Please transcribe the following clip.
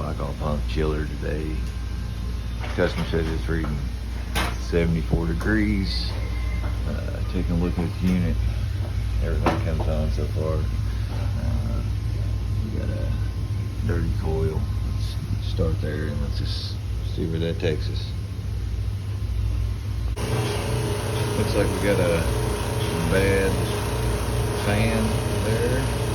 glycol pump chiller today. Customer says it's reading 74 degrees. Taking a look at the unit. Everything comes on so far. We got a dirty coil. Let's start there and let's just see where that takes us. Looks like we got a bad fan there.